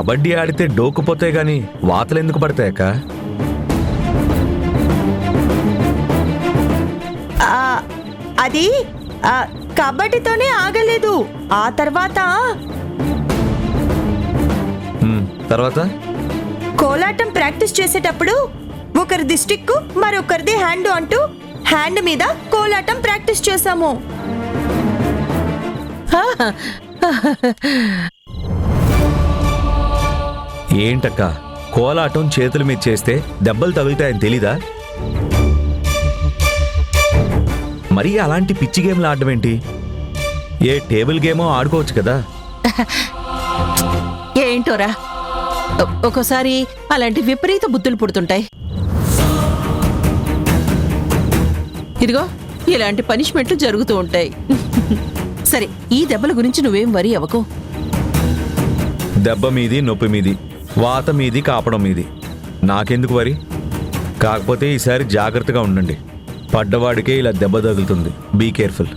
కబడ్డీ ఆడితే డోకుపోతే గాని వాతలెందుకు పడతాయక్క? అది కబడ్డీతోనే ఆగలేదు. ఆ తర్వాత కోలాటం ప్రాక్టీస్ చేసేటప్పుడు ఒకరిది స్టిక్ మరొకరిది హ్యాండ్ అంటూ హ్యాండ్ మీద కోలాటం ప్రాక్టీస్ చేశాము. ఏంటక్క, కోలాటం చేతుల మీద చేస్తే దెబ్బలు తగులుతాయని తెలీదా? మరి అలాంటి పిచ్చి గేమ్లు ఆడడం ఏంటి? ఏ టేబుల్ గేమో ఆడుకోవచ్చు కదా. ఏంటోరా, ఒక్కోసారి అలాంటి విపరీత బుద్ధులు పుడుతుంటాయి. ఇదిగో ఇలాంటి పనిష్మెంట్లు జరుగుతూ ఉంటాయి. సరే, ఈ దెబ్బల గురించి నువ్వేం వరి అవ్వకు. దెబ్బ మీది, నొప్పి మీది, వాత మీది, కాపడం మీది, నాకెందుకు వరి? కాకపోతే ఈసారి జాగ్రత్తగా ఉండండి. పడ్డవాడికే ఇలా దెబ్బ తగులుతుంది. Be careful.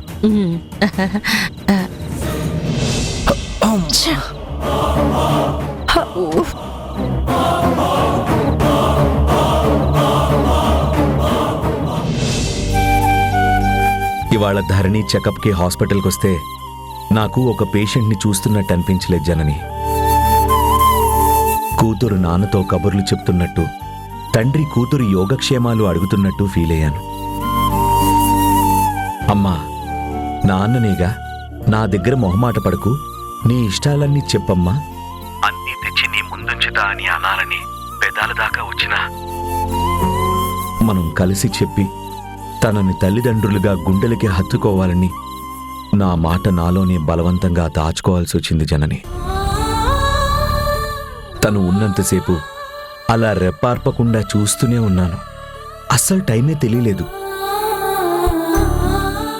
ఇవాళ ధరణి చెకప్కి హాస్పిటల్కి వస్తే నాకు ఒక పేషెంట్ని చూస్తున్నట్టు అనిపించలేదు జనని. కూతురు నాన్నతో కబుర్లు చెప్తున్నట్టు, తండ్రి కూతురు యోగక్షేమాలు అడుగుతున్నట్టు ఫీల్ అయ్యాను. అమ్మా, నాన్ననేగా, నా దగ్గర మొహమాట పడకు, నీ ఇష్టాలన్నీ చెప్పమ్మా, అన్నీ తెచ్చి నీ ముందుంచుతా అని అనాలని పెదాల దాకా వచ్చినా మనం కలిసి చెప్పి తనని తల్లిదండ్రులుగా గుండెలకి హత్తుకోవాలని నా మాట నాలోనే బలవంతంగా దాచుకోవాల్సి వచ్చింది జనని. తను ఉన్నంతసేపు అలా రెప్పార్పకుండా చూస్తూనే ఉన్నాను. అస్సలు టైమే తెలియలేదు.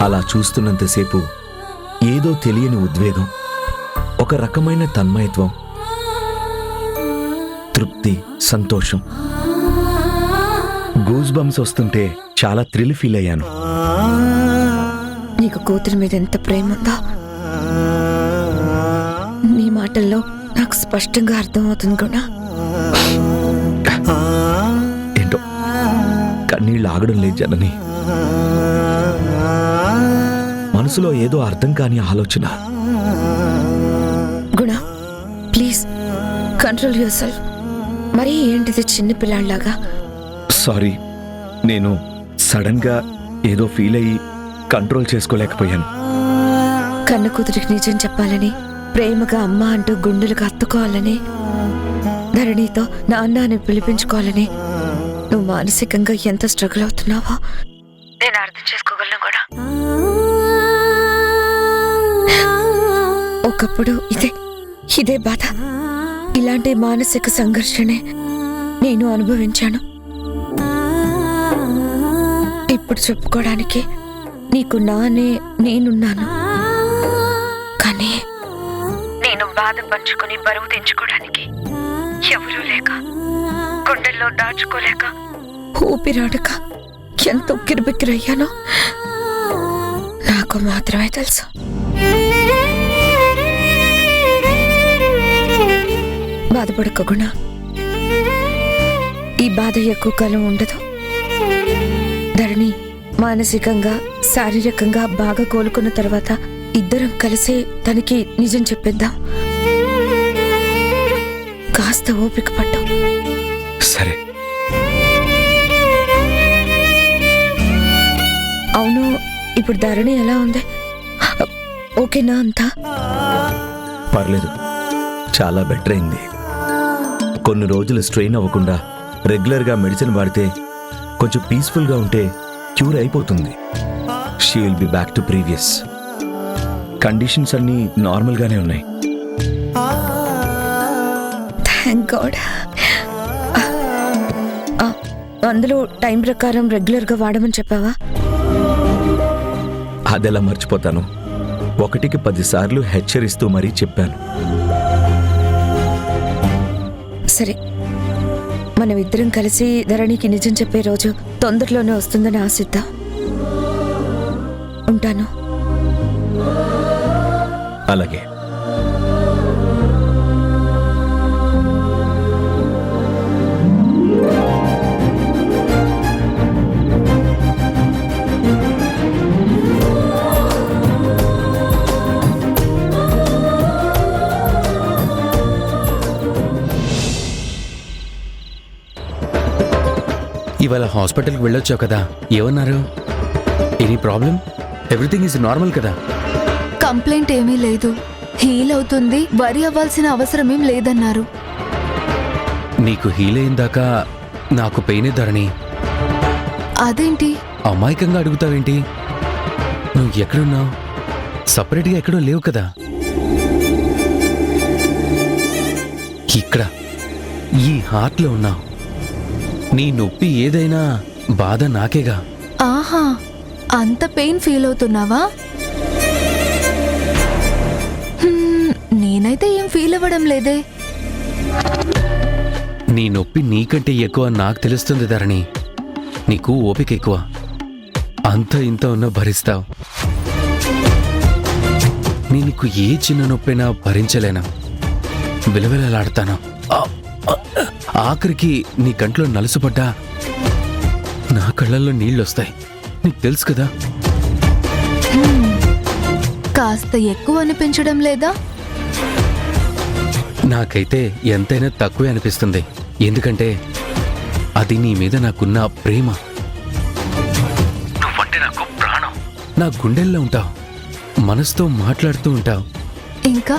అలా చూస్తున్నంతసేపు ఏదో తెలియని ఉద్వేగం, ఒక రకమైన తన్మయత్వం, తృప్తి, సంతోషం, గూస్ బంప్స్ వస్తుంటే చాలా థ్రిల్ ఫీల్ అయ్యాను. నీకు కూతురి మీద ఎంత ప్రేమ ఉందో నీ మాటల్లో నాకు స్పష్టంగా అర్థమవుతుంది కూడా. ఏంటో కన్నీళ్ళు ఆగడం లేదు జనని. మనసులో ఏదో అర్థం కాని ఆలోచన. గుణ, ప్లీజ్ కంట్రోల్ యువర్ సెల్ఫ్. మరి ఏంటిది చిన్న పిల్లాడిలాగా? సారీ, నేను సడన్ గా ఏదో ఫీల్ అయ్యి కంట్రోల్ చేసుకోలేకపోయాను. కన్న కూతురికి నిజం చెప్పాలని, ప్రేమగా అమ్మ అంటూ గుండెలకు హత్తుకోవాలని, ధరణితో నాన్న అని పిలిపించుకోవాలని నువ్వు మానసికంగా ఎంత స్ట్రగుల్ అవుతున్నావో నేను అర్థం చేసుకోగలను కూడా. ఒకప్పుడు ఇదే బాధ, ఇలాంటి మానసిక సంఘర్షణే నేను అనుభవించాను. ఇప్పుడు చెప్పుకోవడానికి నీకు నానే నేనున్నాను, కానీ నేను బాధ పంచుకొని బరువు తెంచుకోవడానికి ఎవరూ లేక, గుండెల్లో దాచుకోలేక, ఊపిరాడక ఎంత ఉక్కిరిబిక్కిరయ్యానో నాకు మాత్రమే తెలుసు. బాధపడక గుణ, ఈ బాధ ఎక్కువ కాలం ఉండదు. ధరణి మానసికంగా, శారీరకంగా బాగా కోలుకున్న తర్వాత ఇద్దరం కలిసి తనకి నిజం చెప్పేద్దాం. కాస్త ఓపిక పట్టు. సరే. అవును, ఇప్పుడు ధరణి ఎలా ఉంది? ఓకేనా అంతా? పర్లేదు, చాలా బెటర్ అయింది. కొన్ని రోజులు స్ట్రెయిన్ అవ్వకుండా రెగ్యులర్గా మెడిసిన్ వాడితే, కొంచెం పీస్ఫుల్గా ఉంటే క్యూర్ అయిపోతుంది. She will be back to previous. Conditions అన్నీ నార్మల్గానే ఉన్నాయి. Thank God. అందులో టైం ప్రకారం రెగ్యులర్గా వాడమని చెప్పావా? అదెలా మర్చిపోతాను, 1కి 10 సార్లు హెచ్చరిస్తూ మరీ చెప్పాను. సరే, మనం ఇద్దరం కలిసి ధరణికి నిజం చెప్పే రోజు తొందరలోనే వస్తుందని ఆశిద్దాం. ఉంటాను. అలాగే. ఇవాళ హాస్పిటల్కి వెళ్ళొచ్చావు కదా, ఏమన్నారు? Any problem? Everything is normal కదా? కంప్లైంట్ ఏమీ లేదు, హీల్ అవుతుంది, వరి అవ్వాల్సిన అవసరమేం లేదన్నారు. నీకు హీల్ అయిందాకా నాకు పెయినే ధరణి. అదేంటి? అమాయకంగా అడుగుతావేంటి? నువ్వు ఎక్కడున్నావు? సపరేట్గా ఎక్కడో లేవు కదా. ఇక్కడ ఈ హార్ట్లో ఉన్నావు. నీ నొప్పి ఏదైనా బాధ నాకేగా. ఆహా, అంత పెయిన్ ఫీల్ అవుతున్నావా? నేనైతే ఏం ఫీల్ అవ్వడం లేదే. నీ నొప్పి నీకంటే ఎక్కువ నాకు తెలుస్తుంది ధరణి. నీకు ఓపిక ఎక్కువ. అంత ఇంత ఉన్నా భరిస్తావు. నేను నీకు ఏ చిన్న నొప్పైనా భరించలేను. విలవిలలాడతాను. ఆఖరికి నీ కంట్లో నలుసుపడ్డా నా కళ్ళల్లో నీళ్ళొస్తాయి. నీకు తెలుసు కదా. కాస్త ఎక్కువ అనిపించడం లేదా? నాకైతే ఎంతైనా తక్కువే అనిపిస్తుంది. ఎందుకంటే అది నీ మీద నాకున్న ప్రేమ. నువ్వంటే నాకు ప్రాణం. నా గుండెల్లో ఉంటావు, మనసుతో మాట్లాడుతూ ఉంటావు, ఇంకా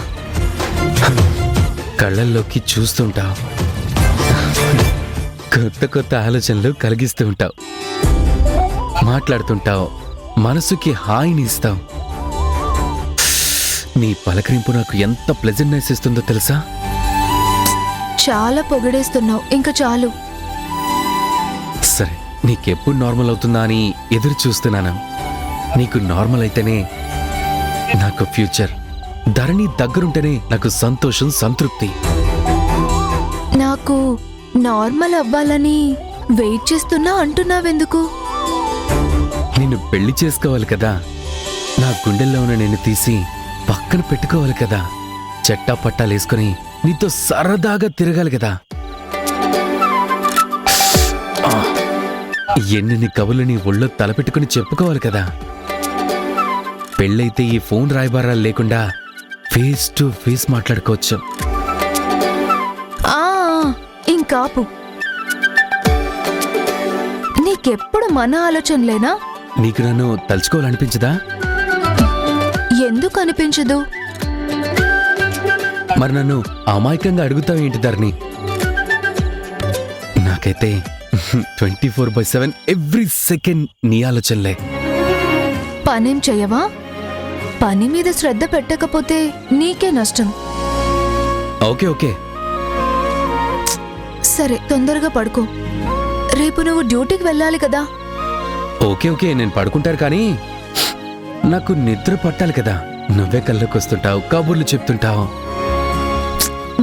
కళ్ళల్లోకి చూస్తుంటావు, కొత్త కొత్త ఆలోచనలు కలిగిస్తూ ఉంటావు, మాట్లాడుతుంటావు, మనసుకి హాయిని ఇస్తావు. నీ పలకరింపు నాకు ఎంత ప్లెజెంట్నెస్ ఇస్తుందో తెలుసా? చాలా పొగిడేస్తున్నావు, ఇంకా చాలు. సరే, నీకెప్పుడు నార్మల్ అవుతుందా అని ఎదురు చూస్తున్నాను. నీకు నార్మల్ అయితేనే నాకు ఫ్యూచర్. ధరణి దగ్గరుంటేనే నాకు సంతోషం, సంతృప్తి. నాకు నార్మల్ అవ్వాలని వెయిట్ చేస్తున్నా అంటున్నావెందుకు? నిన్ను పెళ్లి చేసుకోవాలి కదా. నా గుండెల్లో ఉన్న నేను తీసి పక్కన పెట్టుకోవాలి కదా. చెట్టా పట్టాలేసుకుని నీతో సరదాగా తిరగాలి కదా. ఎన్నెన్ని కబుర్లు నీ ఒళ్ళో తలపెట్టుకుని చెప్పుకోవాలి కదా. పెళ్ళైతే ఈ ఫోన్ రాయబారాలు లేకుండా ఫేస్ టు ఫేస్ మాట్లాడుకోవచ్చు. ఆ ఇంకాపు. నీకెప్పుడు మన ఆలోచనలేనా? నీకు నన్ను తలుచుకోవాలనిపించదా? ఎందుకు అనిపించదు? మరి నన్ను అమాయకంగా అడుగుతావు ఏంటి ధరణి? నాకైతే 24/7 ఎవ్రీ సెకండ్ నీ ఆలోచనలే. పనేం చెయ్యవా? పని మీద శ్రద్ధ పెట్టకపోతే నీకే నష్టం. ఓకే ఓకే, సరే, తొందరగా పడుకో. రేపు నువ్వు డ్యూటీకి వెళ్ళాలి కదా. ఓకే ఓకే, నేను పడుకుంటాను, కానీ నాకు నిద్ర పట్టాలి కదా. నువ్వే కళ్ళకి వస్తుంటావు, కబుర్లు చెప్తుంటావు.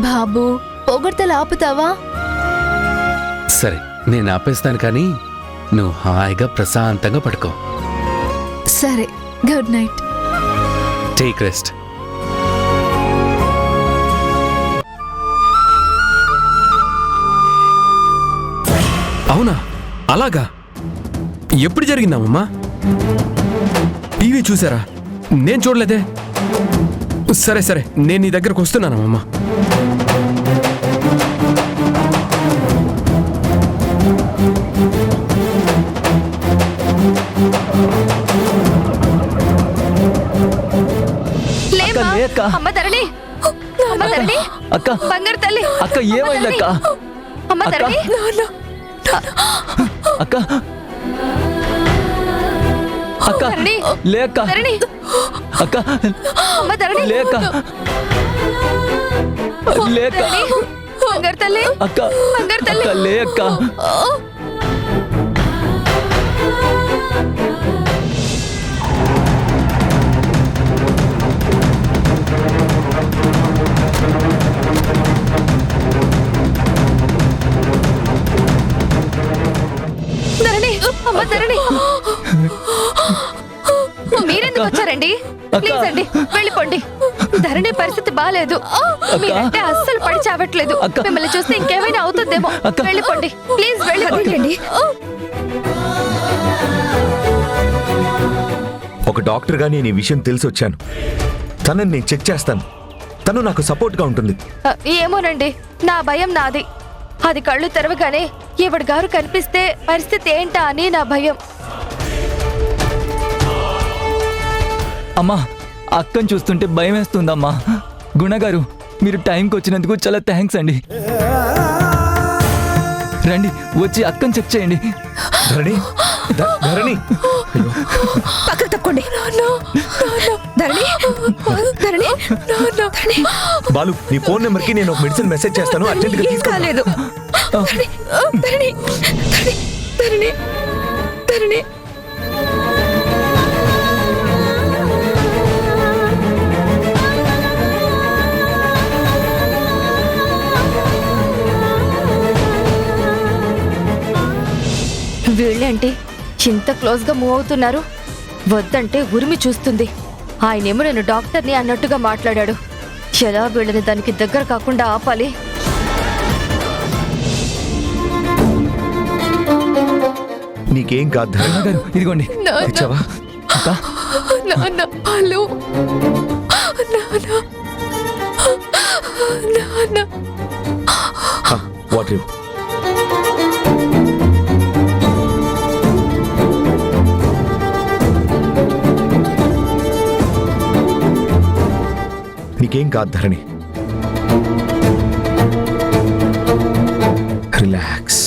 బాబు, పొగడ్తలు ఆపుతావా? సరే, నేను ఆపేస్తాను, కానీ నువ్వు హాయిగా ప్రశాంతంగా పడుకో. సరే, గుడ్ నైట్. Take rest. అవునా? అలాగా? ఎప్పుడు జరిగిందామమ్మా? టీవీ చూసారా? నేను చూడలేదే. సరే సరే, నేను నీ దగ్గరకు వస్తున్నానమ్మా. అమ్మ ధరణి, అమ్మ ధరణి, అక్క, బంగారు తల్లి, అక్క ఏమైంది అక్క? అమ్మ ధరణి, అక్క, అక్క ధరణి, లేక ధరణి, అక్క, అమ్మ ధరణి, లేక లేక బంగారు తల్లి, అక్క, బంగారు తల్లి, అక్క లేక. ధరణి, అమ్మ ధరణి, మీరెందుకు వచ్చారండి? ప్లీజ్ అండి, వెళ్ళిపోండి. ధరణి పరిస్థితి బాగాలేదు. మీరంటే అస్సలు పడి చావట్లేదు. మిమ్మల్ని చూస్తే ఇంకేమైనా అవుతుందేమో. వెళ్ళిపోండి, ప్లీజ్ వెళ్ళిపోండి. ఒక డాక్టర్గా నేను ఈ విషయం తెలిసి వచ్చాను. తనని నేను చెక్ చేస్తాను. తను నాకు సపోర్ట్గా ఉంటుంది. ఏమోనండి, నా భయం నాది. అది కళ్ళు తెరవగానే ఈవిడ గారు కనిపిస్తే పరిస్థితి ఏంటా అని నా భయం. అమ్మా అక్కని చూస్తుంటే భయం వేస్తుందమ్మా. గుణగారు మీరు టైంకి వచ్చినందుకు చాలా థ్యాంక్స్ అండి. రండి వచ్చి అక్కని చెక్ చేయండి. ధరణి ధరణి పక్కకు తక్కోండి. ధరణి ధరణి ధరణి బాలు, నీ ఫోన్ నెంబర్ కి నేను ఒక మెడిసిన్ మెసేజ్ చేస్తాను, అర్జెంట్ గా ఏం తీసుకో. కాలేదు. ధరణి ధరణి ధరణి ధరణి వీళ్ళేంటి ఇంత క్లోజ్ గా మూవ్ అవుతున్నారు? వద్దంటే ఉరిమి చూస్తుంది. ఆయనేమో నేను డాక్టర్ని అన్నట్టుగా మాట్లాడాడు. ఎలా వీళ్ళని దానికి దగ్గర కాకుండా ఆపాలి? నీకేం కాదు ధరణి. గుణగారు ఇదిగోండి. తెచ్చావా? అక్క వాటర్ ఇవ్వు. నీకేం కాదు ధరణి, రిలాక్స్.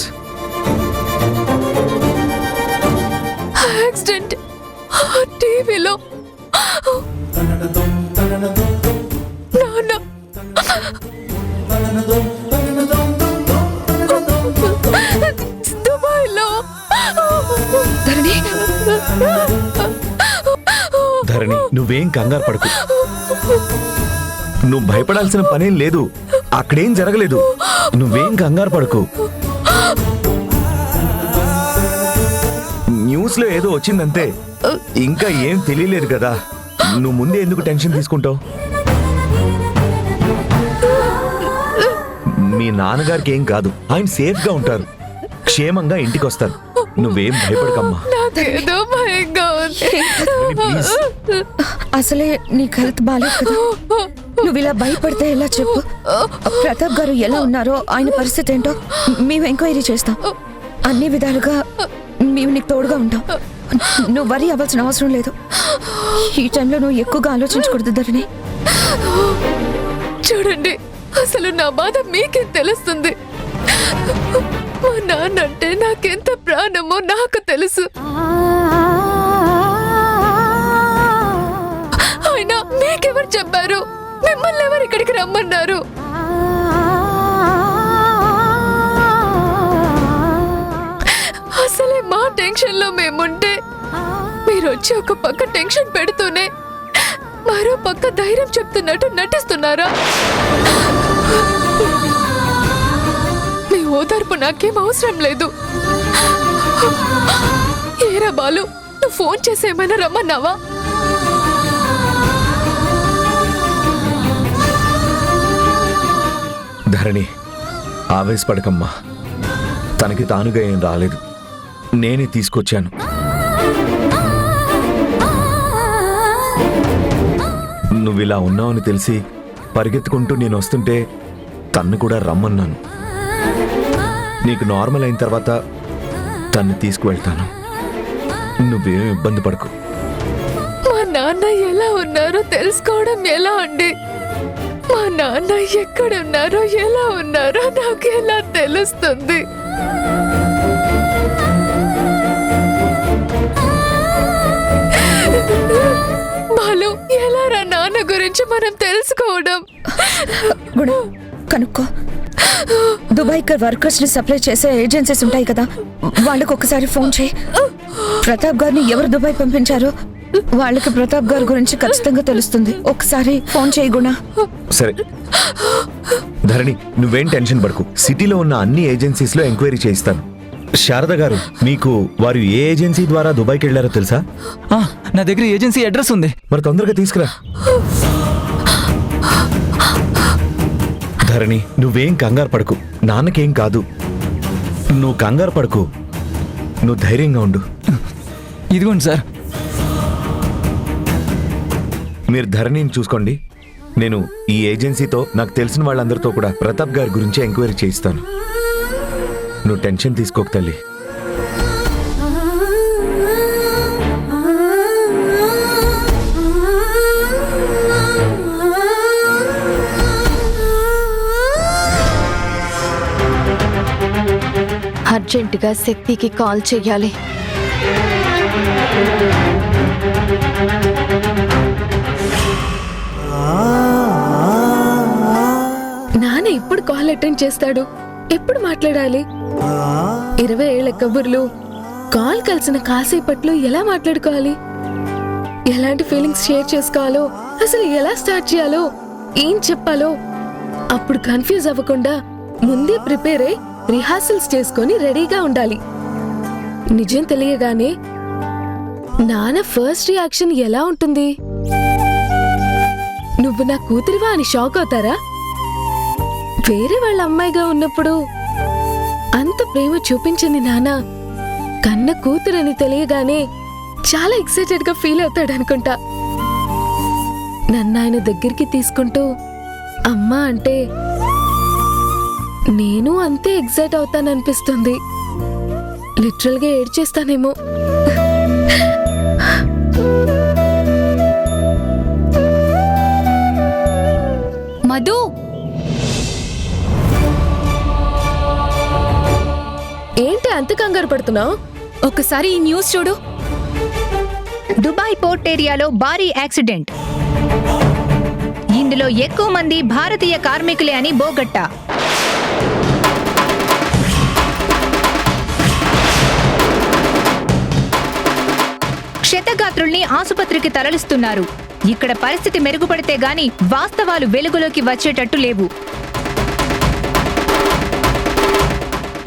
యాక్సిడెంట్ టీవీలో దుబాయ్లో ధరణి ధరణి నువ్వేం కంగారు పడకు. నువ్వు భయపడాల్సిన పనేం లేదు, అక్కడేం జరగలేదు. నువ్వేం కంగారు పడకు. న్యూస్ లో ఏదో వచ్చిందంతే, ఇంకా ఏం తెలియలేదు కదా. నువ్వు ముందే ఎందుకు టెన్షన్ తీసుకుంటావు? మీ నాన్నగారికి ఏం కాదు, ఆయన సేఫ్ గా ఉంటారు, క్షేమంగా ఇంటికి వస్తారు. నువ్వేం భయపడకమ్మా. నాకేదో భయంగా ఉంది. ప్లీజ్. అసలే నీకు హెల్త్ బాగాలేదు కదా, నువ్వు ఇలా భయపడితే ఎలా చెప్పు? ప్రతాప్ గారు ఎలా ఉన్నారో, ఆయన పరిస్థితి ఏంటో మేము ఎంక్వైరీ చేస్తాం. అన్ని విధాలుగా మేము నీకు తోడుగా ఉంటాం. నువ్వు వరి అవ్వాల్సిన అవసరం లేదు. ఈ టైంలో నువ్వు ఎక్కువగా ఆలోచించకూడదు ధరణి. చూడండి, అసలు నా బాధ మీకేం తెలుస్తుంది? మా నాన్నంటే నాకెంత ప్రాణమో నాకు తెలుసు. అయినా మీకెవరు చెప్పారు? మిమ్మల్ని ఎవరు ఇక్కడికి రమ్మన్నారు? అసలే మా టెన్షన్ లో మేముంటే మీరు వచ్చి ఒక పక్క టెన్షన్ పెడుతూనే మరో పక్క ధైర్యం చెప్తున్నట్టు నటిస్తున్నారా? మీ ఓదార్పు నాకేం అవసరం లేదు. ఏరా బాలు, నువ్వు ఫోన్ చేసి ఏమైనా రమ్మన్నావా? ధరణి ఆవేశపడకమ్మా, తనకి తానుగా ఏం రాలేదు, నేనే తీసుకొచ్చాను. నువ్వు ఇలా ఉన్నావని తెలిసి పరిగెత్తుకుంటూ నేను వస్తుంటే తన్ను కూడా రమ్మన్నాను. నీకు నార్మల్ అయిన తర్వాత తన్ని తీసుకువెళ్తాను. నువ్వేం ఇబ్బంది పడకు. మా నాన్న ఎలా ఉన్నారో తెలుసుకోవడం ఎలా అండి? మా నాన్న ఎక్కడున్నారో ఎలా ఉన్నారో నాకు ఎలా తెలుస్తుంది? బాలు, ఎలా రా నాన్న గురించి మనం తెలుసుకోవడం? గుణ కనుక్కో. దుబాయ్కి వర్కర్స్ ని సప్లై చేసే ఏజెన్సీస్ ఉంటాయి కదా, వాళ్ళకి ఒకసారి ఫోన్ చేయి. ప్రతాప్ గారిని ఎవరు దుబాయ్ పంపించారో వాళ్ళకి ప్రతాప్ గారి గురించి ఖచ్చితంగా తెలుస్తుంది. ఒకసారి ఫోన్ చేయి గుణ. సరే ధరణి, నువ్వేం టెన్షన్ పడకు. సిటీలో ఉన్న అన్ని ఏజెన్సీస్ లో ఎంక్వైరీ చేయిస్తాను. శారద గారు, మీకు వారు ఏ ఏజెన్సీ ద్వారా దుబాయ్కి వెళ్ళారో తెలుసా? నా దగ్గర ఏజెన్సీ అడ్రస్ ఉంది. మరి తొందరగా తీసుకురా. ధరణి, నువ్వేం కంగారు పడకు, నాన్నకేం కాదు. నువ్వు కంగారు పడకు, నువ్వు ధైర్యంగా ఉండు. ఇదిగోండి సార్. మీరు ధరణిని చూసుకోండి. నేను ఈ ఏజెన్సీతో నాకు తెలిసిన వాళ్ళందరితో కూడా ప్రతాప్ గారి గురించి ఎంక్వైరీ చేయిస్తాను. నువ్వు టెన్షన్ తీసుకోకు తల్లి. అర్జెంటుగా శక్తికి కాల్ చెయ్యాలి. నాన్న ఎప్పుడు కాల్ అటెండ్ చేస్తాడు? ఎప్పుడు మాట్లాడాలి? 20 ఏళ్ల కబుర్లు కాల్ కలిసిన కాసేపట్లో ఎలా మాట్లాడుకోవాలి? ఎలాంటి ఫీలింగ్స్ షేర్ చేసుకోవాలో, అసలు ఎలా స్టార్ట్ చేయాలో, ఏం చెప్పాలో అప్పుడు కన్ఫ్యూజ్ అవ్వకుండా ముందే ప్రిపేర్ అయి రిహార్సల్స్ చేసుకొని రెడీగా ఉండాలి. నిజం తెలియగానే నాన్న ఫస్ట్ రియాక్షన్ ఎలా ఉంటుంది? నువ్వు నా కూతురివా అని షాక్ అవుతారా? వేరే వాళ్ళ అమ్మాయిగా ఉన్నప్పుడు అంత ప్రేమ చూపించని నాన్న కన్న కూతురని తెలియగానే చాలా ఎక్సైటెడ్ గా ఫీల్ అవుతాడనుకుంటా. నన్ను ఆయన దగ్గరికి తీసుకుంటూ అమ్మా అంటే నేను అంతే ఎగ్జైట్ అవుతాననిపిస్తుంది. లిటరల్ గా ఏడ్చేస్తానేమో. మధు, ఏంటి అంత కంగారు పడుతున్నావు? ఒకసారి ఈ న్యూస్ చూడు. దుబాయ్ పోర్ట్ ఏరియాలో భారీ యాక్సిడెంట్. ఇందులో ఎక్కువ మంది భారతీయ కార్మికులే అని బోగట్టా. క్షతగాత్రుల్ని ఆసుపత్రికి తరలిస్తున్నారు. ఇక్కడ పరిస్థితి మెరుగుపడితే గాని వాస్తవాలు వెలుగులోకి వచ్చేటట్టు లేవు.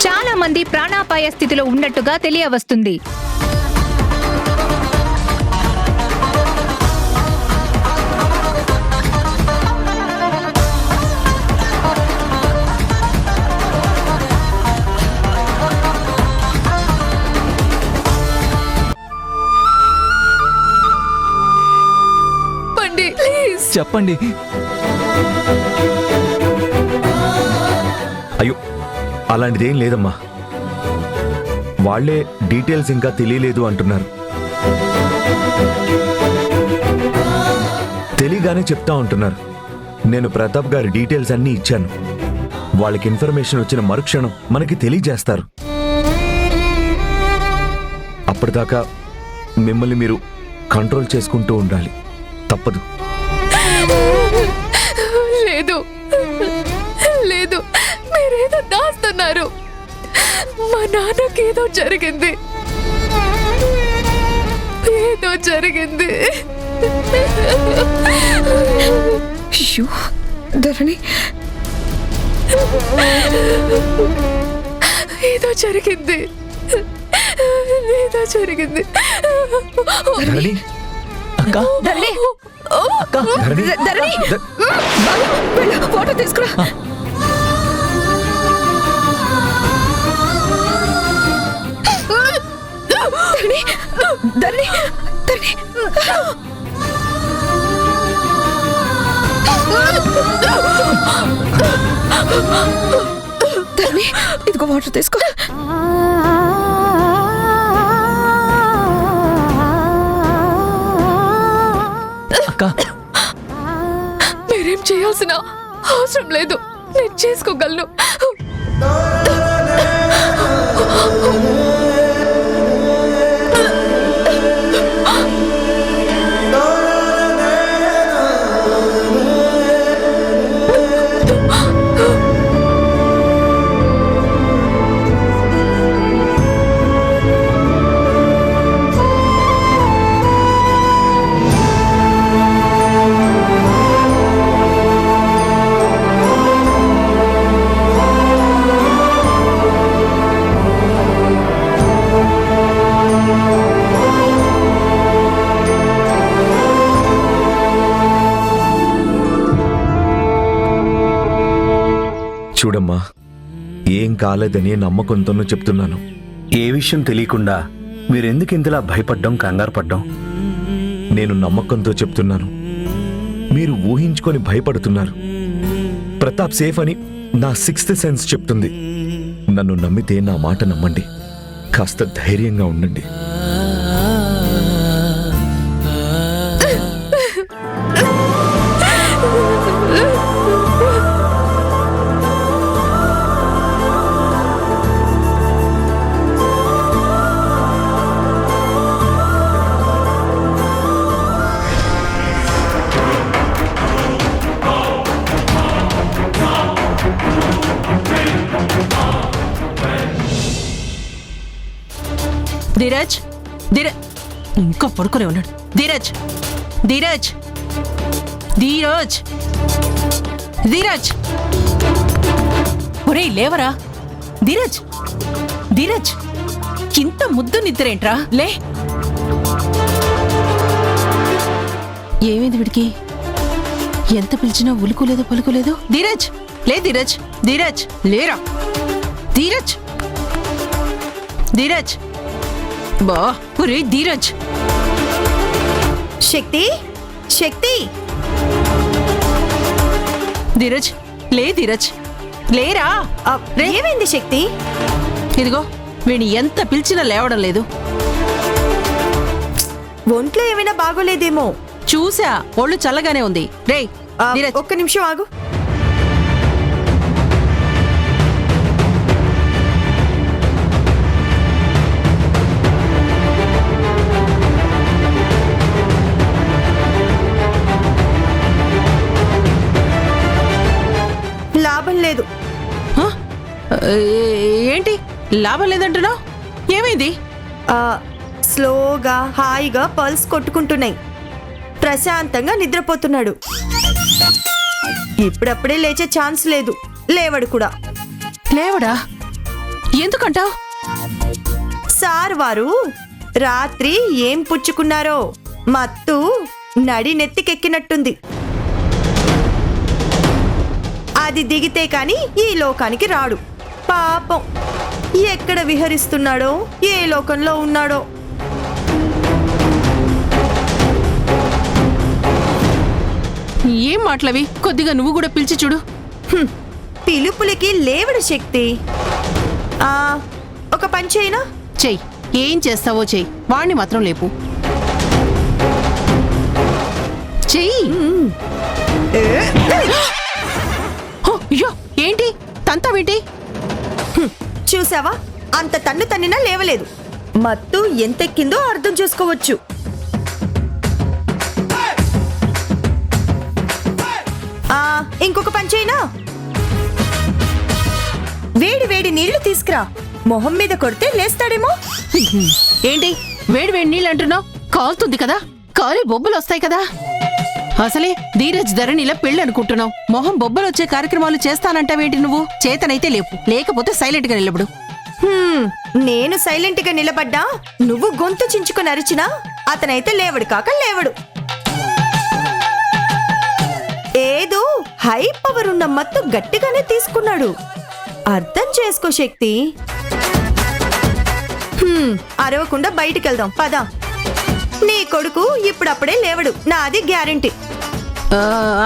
చాలా మంది ప్రాణాపాయ స్థితిలో ఉన్నట్టుగా తెలియవస్తుంది. చెప్పండి. అయ్యో, అలాంటిదేం లేదమ్మా. వాళ్లే డీటెయిల్స్ ఇంకా తెలియలేదు అంటున్నారు. తెలియగానే చెప్తా ఉంటున్నారు. నేను ప్రతాప్ గారి డీటెయిల్స్ అన్నీ ఇచ్చాను. వాళ్ళకి ఇన్ఫర్మేషన్ వచ్చిన మరుక్షణం మనకి తెలియజేస్తారు. అప్పటిదాకా మిమ్మల్ని మీరు కంట్రోల్ చేసుకుంటూ ఉండాలి. తప్పదు. లేదు లేదు, మీరేదో దాస్తున్నారు. మా నాన్నకి ఏదో జరిగింది. అయ్యో ధరణి, ఏదో జరిగింది. ధరణి, అక్క, ధరణి, అక్క, ధరణి, ధరణి, వెళ్ళు, ఫోటో తీసుకురా. ధరణి, ధరణి, ధరణి. ధరణి, ఇదిగో వాటర్ తీసుకో. అక్క, మీరేం చేయాల్సిన అవసరం లేదు. నేను చేసుకోగలను. చూడమ్మా, ఏం కాలేదని నమ్మకంతోనూ చెప్తున్నాను. ఏ విషయం తెలియకుండా మీరెందుకు ఇంతలా భయపడ్డం, కంగారు పడ్డం? నేను నమ్మకంతో చెప్తున్నాను. మీరు ఊహించుకొని భయపడుతున్నారు. ప్రతాప్ సేఫ్ అని నా 6th సెన్స్ చెప్తుంది. నన్ను నమ్మితే నా మాట నమ్మండి. కాస్త ధైర్యంగా ఉండండి. ధీరజ్, ఇంకా పడుకునే ఉన్నాడు. ధీరజ్, ధీరజ్, ధీరజ్, ధీరజ్, ఒరే లేవరా. ధీరజ్, ధీరజ్, ఇంత ముద్దు నిద్రేంట్రా? లే. ఏమైంది వీడికి? ఎంత పిలిచినా ఉలుకులేదు పలుకులేదు. ధీరజ్, లే. ధీరజ్, ధీరజ్, లేరా. ధీరజ్, ధీరజ్, బా. ఒరే ధీరజ్. శక్తి, శక్తి, ధీరజ్, లే. ధీరజ్, లేరా. ఏమైంది శక్తి? ఇదిగో వీడిని ఎంత పిలిచినా లేవడం లేదు. ఒంట్లో ఏమైనా బాగోలేదేమో. చూసా, ఒళ్ళు చల్లగానే ఉంది. రే ధీరజ్, ఒక్క నిమిషం ఆగు. లాభం లేదు. హ? ఏంటి లాభం లేదంటున్నావు? ఏమైంది? స్లోగా హాయిగా పల్స్ కొట్టుకుంటున్నాయి. ప్రశాంతంగా నిద్రపోతున్నాడు. ఇప్పుడప్పుడే లేచే ఛాన్స్ లేదు. లేవడు కూడా. లేవడా? ఎందుకంటావు? సార్ వారు రాత్రి ఏం పుచ్చుకున్నారో మత్తు నడి నెత్తికెక్కినట్టుంది. అది దిగితే కాని ఈ లోకానికి రాడు. పాపం ఎక్కడ విహరిస్తున్నాడో, ఏ లోకంలో ఉన్నాడో. ఏం మాటలవి? కొద్దిగా నువ్వు కూడా పిలిచి చూడు. పిలుపులకి లేవడు శక్తి. ఒక పని చేయనా? చెయ్యి. ఏం చేస్తావో చెయ్యి. వాణ్ణి మాత్రం లేపు. చెయ్యి. అయ్యో, ఏంటి తంతావేంటి? చూసావా, అంత తన్ను తన్నినా లేవలేదు. మత్తు ఎంతెక్కిందో అర్థం చేసుకోవచ్చు. ఇంకొక పని చేయనా? వేడి వేడి నీళ్లు తీసుకురా. మొహం మీద కొడితే లేస్తాడేమో. ఏంటి వేడి వేడి నీళ్ళు అంటున్నావు? కాలుతుంది కదా, కాలి బొబ్బలు వస్తాయి కదా. అసలే ధీరజ్ ధరణిలా పెళ్ళి అనుకుంటున్నావు. మొహం బొబ్బలు వచ్చే కార్యక్రమాలు చేస్తానంటావేంటి నువ్వు? చేతనైతే లేపు, లేకపోతే సైలెంట్ గా నిలబడు. నేను సైలెంట్ గా నిలబడ్డా, నువ్వు గొంతు చించుకొని అరిచినా అతనైతే లేవడు కాక లేవడు. ఏదో హై పవర్ ఉన్న మత్తు గట్టిగానే తీసుకున్నాడు. అర్థం చేసుకో శక్తి. అరవకుండా బయటికి వెళ్దాం పద. నీ కొడుకు ఇప్పుడప్పుడే లేవడు, నాది గ్యారంటీ.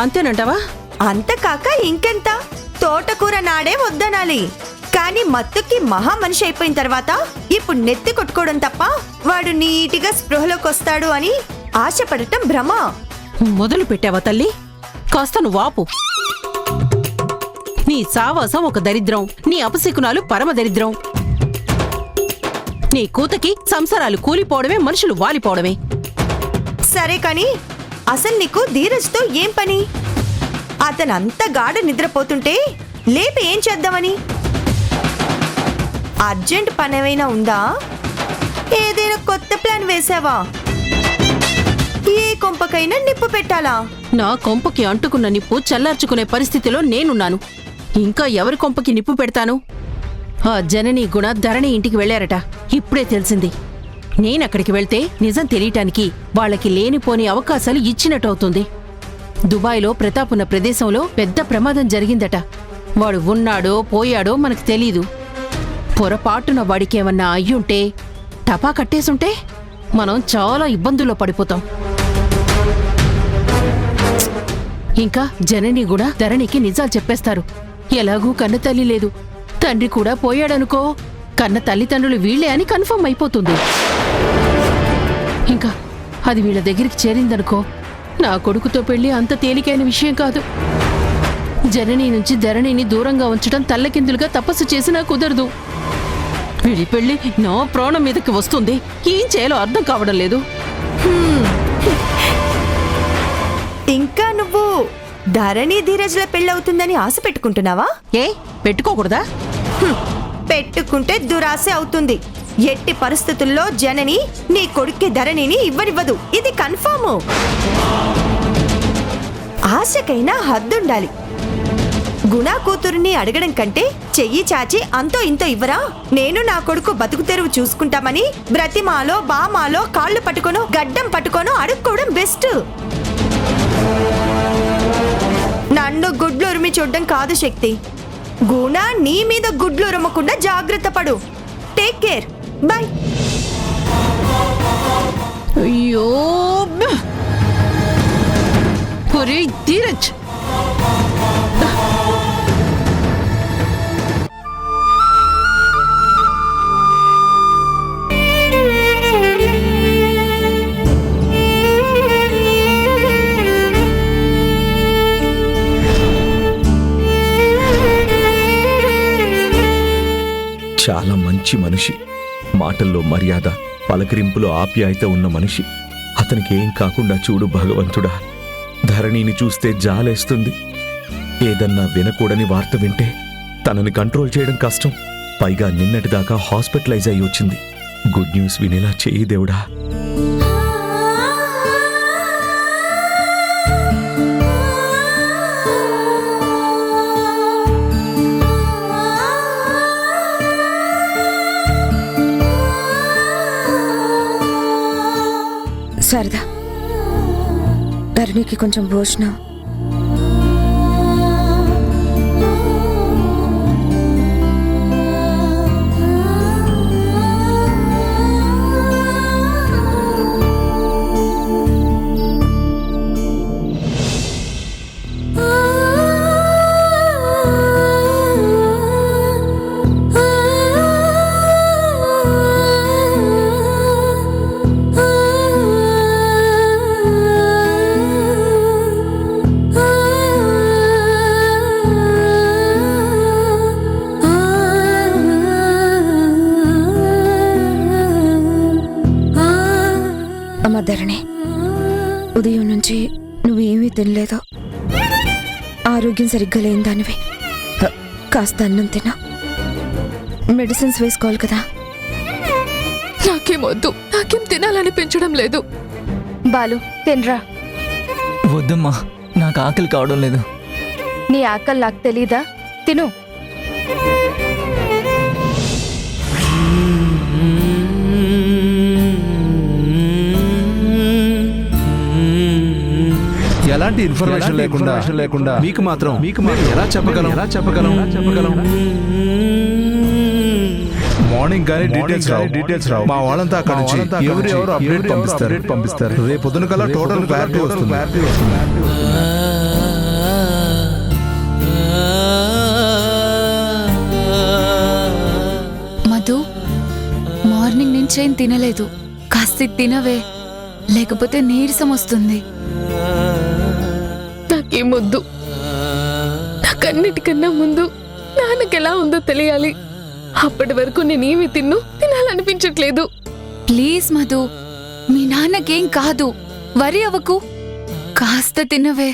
అంతేనంటావా? అంత కాక ఇంకెంత. తోటకూర నాడే వద్దనాలి. కానీ మత్తుకి మహా మనిషి అయిపోయిన తర్వాత ఇప్పుడు నెత్తి కొట్టుకోవడం తప్ప వాడు నీటిగా స్పృహలోకి వస్తాడు అని ఆశపడటం భ్రమ. మొదలు పెట్టావా తల్లి? కాస్త నువ్వు ఆపు. నీ సావాసం ఒక దరిద్రం, నీ అపశకునాలు పరమ దరిద్రం. నీ కూతకి సంసారాలు కూలిపోవడమే, మనుషులు వాలిపోవడమే. సరే కాని అసలు నీకు ధీరజ్తో ఏం పని? అతనంత గాఢ నిద్రపోతుంటే లేపి ఏం చేద్దామని? అర్జెంట్ పనేమైనా ఉందా? ఏదైనా కొత్త ప్లాన్ వేసావా? ఏ కొంపకైనా నిప్పు పెట్టాలా? నా కొంపకి అంటుకున్న నిప్పు చల్లార్చుకునే పరిస్థితిలో నేనున్నాను. ఇంకా ఎవరి కొంపకి నిప్పు పెడతాను? ఆ జనని గుణ ధరణి ఇంటికి వెళ్లారట. ఇప్పుడే తెలిసింది. నేనక్కడికి వెళ్తే నిజం తెలియటానికి వాళ్ళకి లేనిపోని అవకాశాలు ఇచ్చినట్టవుతుంది. దుబాయ్లో ప్రతాప్ ఉన్న ప్రదేశంలో పెద్ద ప్రమాదం జరిగిందట. వాడు ఉన్నాడో పోయాడో మనకు తెలీదు. పొరపాటున వాడికేమన్నా అయ్యుంటే, టపా కట్టేసుంటే మనం చాలా ఇబ్బందుల్లో పడిపోతాం. ఇంకా జనని కూడా ధరణికి నిజాలు చెప్పేస్తారు. ఎలాగూ కన్నతల్లి లేదు, తండ్రి కూడా పోయాడనుకో, కన్న తల్లిదండ్రులు వీళ్లే అని కన్ఫర్మ్ అయిపోతుంది. ఇంకా అది వీళ్ళ దగ్గరికి చేరిందనుకో, నా కొడుకుతో పెళ్లి అంత తేలికైన విషయం కాదు. జనని నుంచి ధరణిని దూరంగా ఉంచడం తల్లకిందులుగా తపస్సు చేసినా కుదరదు. వీడి పెళ్లి నా ప్రాణం మీదకి వస్తుంది. ఏం చేయాలో అర్థం కావడం లేదు. ఇంకా నువ్వు ధరణి ధీరజ్ల పెళ్ళవుతుందని ఆశ పెట్టుకుంటున్నావా? ఏ పెట్టుకోకూడదా? పెట్టుకుంటే దురాశ అవుతుంది. ఎట్టి పరిస్థితుల్లో జనని నీ కొడుక్కి ధరణిని ఇవ్వనివ్వదు. ఇది కన్ఫర్మ్. ఆశకైనా హద్దుండాలి. గుణ కూతురుని అడగడం కంటే చెయ్యి చాచి అంతో ఇంతో ఇవ్వరా, నేను నా కొడుకు బతుకు తెరువు చూసుకుంటామని బ్రతిమాలో బామాలో కాళ్ళు పట్టుకోనో గడ్డం పట్టుకోనో అడుక్కోవడం బెస్ట్. నన్ను గుడ్లు ఉరిమి చూడడం కాదు శక్తి. గుణ నీ మీద గుడ్లు ఉరమకుండా జాగ్రత్త పడు. Take care. బాయ్. అయ్యో ఒరే ధీరజ్, చాలా మంచి మనిషి. మాటల్లో మర్యాద, పలకరింపులో ఆప్యాయత ఉన్న మనిషి. అతనికి ఏం కాకుండా చూడు భగవంతుడా. ధరణిని చూస్తే జాలేస్తుంది. ఏదన్నా వినకూడని వార్త వింటే తనని కంట్రోల్ చేయడం కష్టం. పైగా నిన్నటిదాకా హాస్పిటలైజ్ అయి వచ్చింది. గుడ్ న్యూస్ వినేలా చేయి దేవుడా. శారదా, ధరణికి కొంచెం భోజనం. అమ్మ ధరణి, ఉదయం నుంచి నువ్వేమీ తినలేదో. ఆరోగ్యం సరిగ్గా లేని దానివి. కాస్త అన్నం తిన్నా. మెడిసిన్స్ వేసుకోవాలి కదా. నాకేం వద్దు, నాకేం తినాలనిపించడం లేదు. బాలు తినరా. వద్దమ్మా, నాకు ఆకలి కావడం లేదు. నీ ఆకలి నాకు తెలీదా? తిను. ఎలాంటి ఇన్ఫర్మేషన్ లేకుండా మీకు మాత్రం ఎలా చెప్పగలం? మార్నింగ్ గానీ డీటెయిల్స్ రావు. మా వాళ్ళంతా అక్కడ నుంచి ఎవరు అప్డేట్ పంపిస్తారు. రేపు పొద్దున కల్లా టోటల్ క్లారిటీ వస్తుంది. మధు, మార్నింగ్ నుంచేం తినలేదు. కాస్త తినవే, లేకపోతే నీరసం వస్తుంది. నాకేమొద్దు. నాకన్నిటికన్నా ముందు నాన్నకెలా ఉందో తెలియాలి. అప్పటి వరకు నేనేమి తినాలనిపించట్లేదు. ప్లీజ్ మధు, మీ నాన్నకేం కాదు, వరి అవ్వకు. కాస్త తినవే.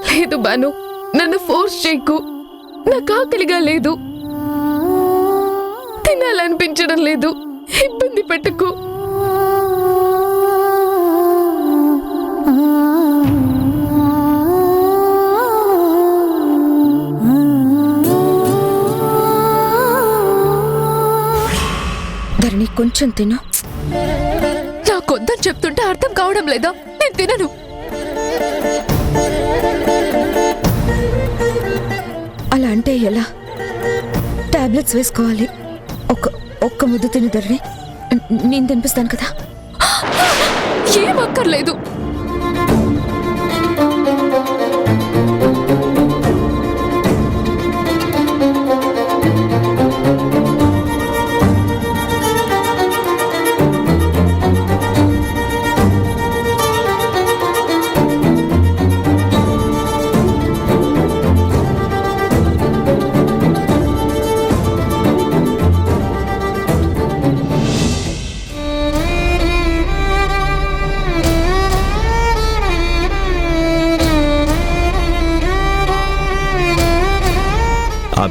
లేదు బాను, నన్ను ఫోర్స్ చేయకు. నాకు ఆకలిగా లేదు, తినాలనిపించడం లేదు. ఇబ్బంది పెట్టకు. ధరణి, కొంచెం తిను. నాకొద్దని చెప్తుంటే అర్థం కావడం లేదా? నేను తినను. అలా అంటే ఎలా? టాబ్లెట్స్ వేసుకోవాలి. ఒక్క ముద్ద తిను ధరణి. నేను తినిపిస్తాను కదా. ఏం అక్కర్లేదు.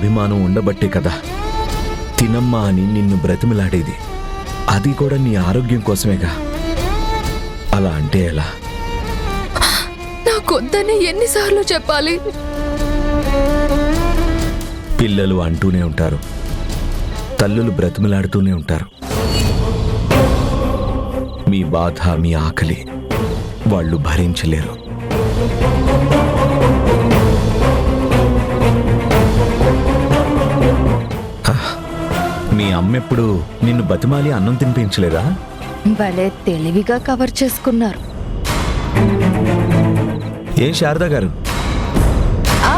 అభిమానం ఉండబట్టే కదా తినమ్మా అని నిన్ను బ్రతిమిలాడేది. అది కూడా నీ ఆరోగ్యం కోసమేగా. అలా అంటే ఎలా? నాకొద్దని ఎన్నిసార్లు చెప్పాలి? పిల్లలు అంటూనే ఉంటారు, తల్లులు బ్రతిమిలాడుతూనే ఉంటారు. మీ బాధ, మీ ఆకలి వాళ్ళు భరించలేరు. మీ అమ్మెప్పుడు నిన్ను బతిమాలి అన్నం తినిపించలేదా? భలే తెలివిగా కవర్ చేసుకున్నారు. ఏం శారదా గారు? ఆ,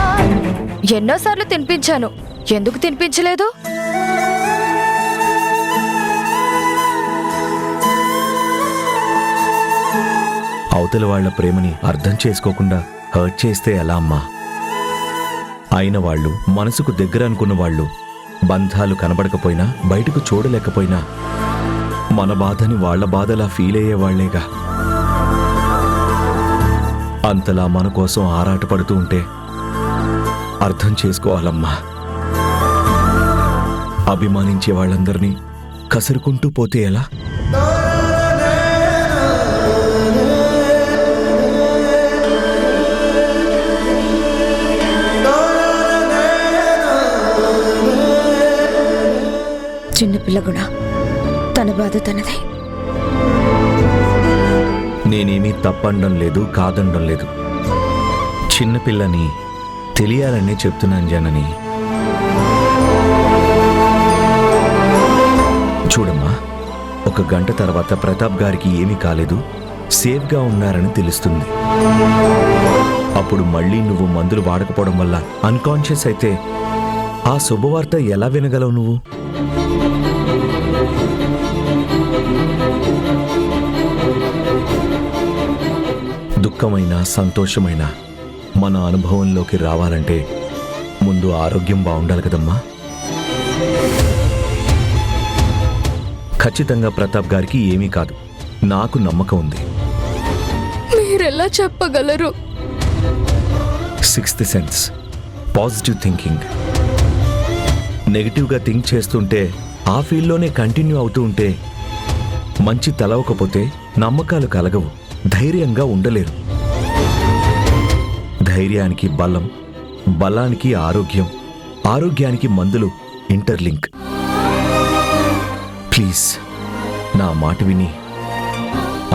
ఎన్నోసార్లు తినిపించాను. ఎందుకు తినిపించలేదు? అవతల వాళ్ల ప్రేమని అర్థం చేసుకోకుండా హర్ట్ చేస్తే ఎలా అమ్మా? అయిన వాళ్ళు, మనసుకు దగ్గర అనుకున్న వాళ్ళు బంధాలు కనబడకపోయినా, బయటకు చూడలేకపోయినా మన బాధని వాళ్ల బాధలా ఫీల్ అయ్యేవాళ్లేగా. అంతలా మన కోసం ఆరాటపడుతూ ఉంటే అర్థం చేసుకోవాలమ్మా. అభిమానించే వాళ్ళందరినీ కసురుకుంటూ పోతే ఎలా? చిన్నపిల్ల గుణ, తన బాధ తనదే. నేనేమీ తప్పండం లేదు, కాదండం లేదు. చిన్నపిల్లని తెలియాలనే చెప్తున్నాను జనని. చూడమ్మా, ఒక గంట తర్వాత ప్రతాప్ గారికి ఏమీ కాలేదు, సేఫ్గా ఉన్నారని తెలుస్తుంది. అప్పుడు మళ్ళీ నువ్వు మందులు వాడకపోవడం వల్ల అన్కాన్షియస్ అయితే ఆ శుభవార్త ఎలా వినగలవు నువ్వు? దుఃఖమైన, సంతోషమైన మన అనుభవంలోకి రావాలంటే ముందు ఆరోగ్యం బాగుండాలి కదమ్మా. ఖచ్చితంగా ప్రతాప్ గారికి ఏమీ కాదు, నాకు నమ్మకం ఉంది. మీరెలా చెప్పగలరు? Sixth sense, positive thinking. నెగిటివ్గా థింక్ చేస్తుంటే, ఆ ఫీల్డ్లోనే కంటిన్యూ అవుతూ ఉంటే మంచి తలవకపోతే నమ్మకాలు కలగవు, ధైర్యంగా ఉండలేరు. ధైర్యానికి బలం, బలానికి ఆరోగ్యం, ఆరోగ్యానికి మందులు ఇంటర్లింక్. ప్లీజ్ నా మాట విని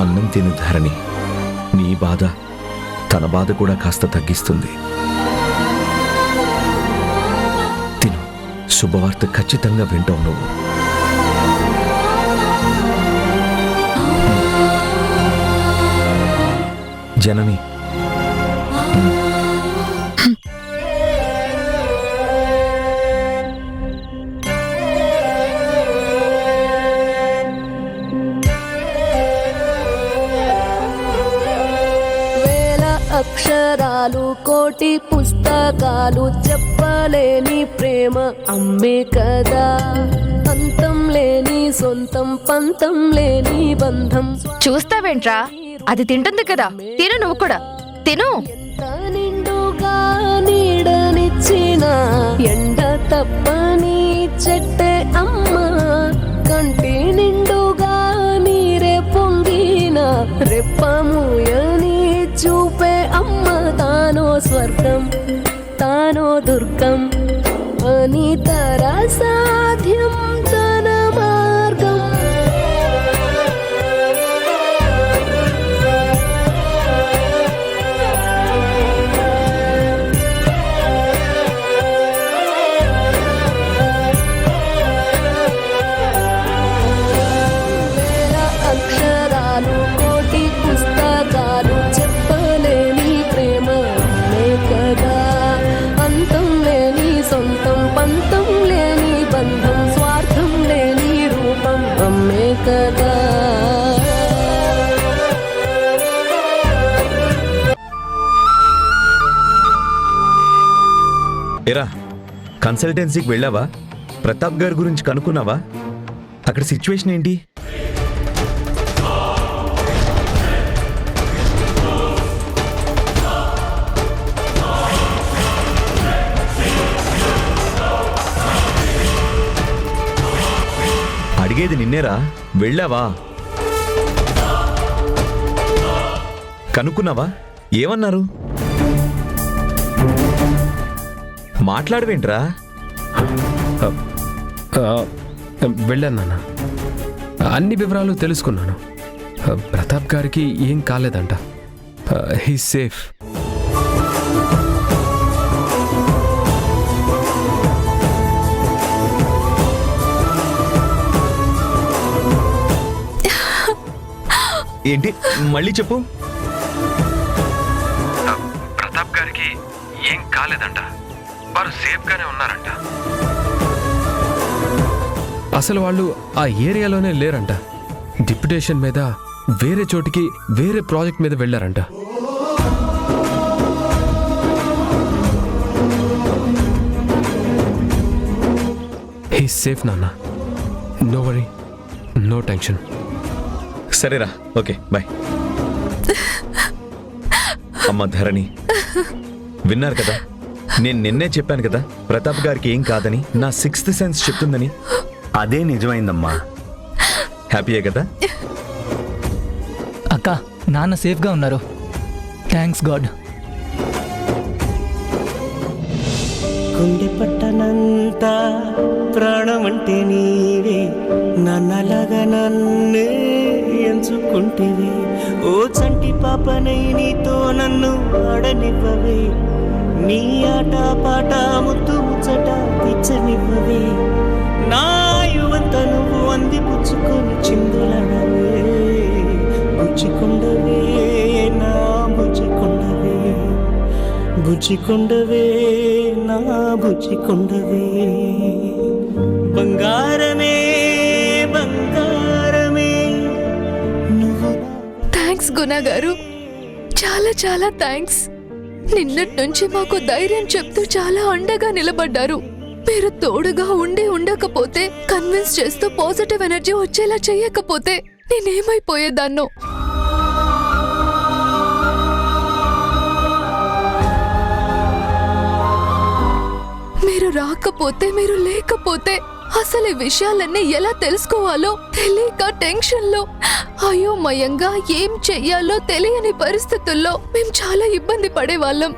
అన్నం తిను ధరణి. నీ బాధ తన బాధ కూడా కాస్త తగ్గిస్తుంది. తిను, శుభవార్త ఖచ్చితంగా వింటావు నువ్వు. జనని, అక్షరాలు, కోటి పుస్తకాలు, చెప్పలేని ప్రేమ అమ్మే కదా. అంతం లేని సొంతం, పంతం లేని బంధం. చూస్తావేంట్రా? అది తింటుంది కదా, తిను నువ్వు కూడా తిను. నిండుగా నీడనిచ్చిన ఎండ తప్పని చెట్టే అమ్మ. కంటి నిండుగా నీరే పొంగిన రెప్పముయని చూపే అమ్మ. తానో స్వర్గం, తానో దుర్గం అని తర సాధ్యం తన మార్గం. అక్షరాలు, కోటి పుస్తకాలు, చెప్పలేని ప్రేమ అమ్మే కదా. అంతం లేని సొంతం, పంతం లేని బంధం, స్వార్థం లేని రూపం అమ్మే కదా. ఎరా, కన్సల్టెన్సీకి వెళ్ళావా? ప్రతాప్ గారి గురించి కనుక్కున్నావా? అక్కడ సిచ్యువేషన్ ఏంటి? అడిగేది నిన్నేరా, వెళ్ళావా? కనుక్కున్నావా? ఏమన్నారు? మాట్లాడవేంట్రా? వెళ్ళాను నాన్న, అన్ని వివరాలు తెలుసుకున్నాను. ప్రతాప్ గారికి ఏం కాలేదంట. He safe. ఏంటి మళ్ళీ చెప్పు. ప్రతాప్ గారికి ఏం కాలేదంట, వారు సేఫ్ గానే ఉన్నారంట. అసలు వాళ్ళు ఆ ఏరియాలోనే లేరంట. డిప్యుటేషన్ మీద వేరే చోటికి వేరే ప్రాజెక్ట్ మీద వెళ్ళారంట. హీ సేఫ్ నాన్న, నో వరీ, నో టెన్షన్. సరేరా, ఓకే బాయ్. అమ్మ ధరణి, విన్నారు కదా, నేను నిన్నే చెప్పాను కదా ప్రతాప్ గారికి ఏం కాదని. నా 6th సెన్స్ చెప్తుందని. అదే నిజమైందమ్మా. హ్యాపీయే కదా? అక్క, నాన్న సేఫ్గా ఉన్నారు. Thanks God. గుండె పట్టనంత ప్రాణం అంటే నీవే, నన్నలాగా నన్నే ఎంచుకుంటేవే. ఓ చంటి పాపనై నీతో నన్ను ఆడనివ్వవే, నీ ఆట పాట ముద్దు ముచ్చట తెచ్చనివ్వవే. నా యువంత నువ్వు అంది పుచ్చుకొని చిందులడవే, బుచ్చికొండవే నా బుచ్చికొండవే, బుచ్చికొండవే నా బుచ్చికొండవే. బంగారమే బంగారమే నువ్వు. థ్యాంక్స్ గుణ గారు, చాలా చాలా థ్యాంక్స్. నిన్నటి నుంచి మాకు ధైర్యం చెప్తూ చాలా అండగా నిలబడ్డారు. మీరు తోడుగా ఉండకపోతే, కన్విన్స్ చేస్తూ పాజిటివ్ ఎనర్జీ వచ్చేలా చెయ్యకపోతే నేనేమైపోయేదాన్నో. మీరు రాకపోతే, మీరు లేకపోతే అసలు ఈ విషయాలన్నీ ఎలా తెలుసుకోవాలో తెలియక టెన్షన్లో, అయోమయంగా ఏం చెయ్యాలో తెలియని పరిస్థితుల్లో మేము చాలా ఇబ్బంది పడేవాళ్ళం.